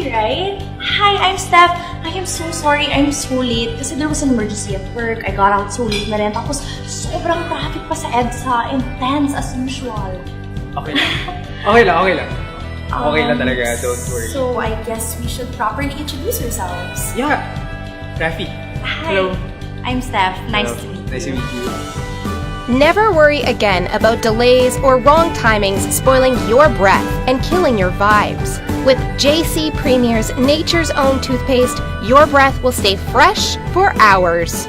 me, right? Hi, I'm Steph. I am so sorry. I'm so late kasi there was an emergency at work. I got out so late na rin. Tapos sobrang traffic pa sa EDSA. Intense as usual. Okay lang. Okay lang, okay lang. Okay lang talaga, don't worry. So, I guess we should properly introduce ourselves. Yeah. Rafi. Hi. Hello. I'm Steph. Nice Hello. to meet you. Nice to meet you. Never worry again about delays or wrong timings spoiling your breath and killing your vibes. With JC Premier's Nature's Own toothpaste, your breath will stay fresh for hours.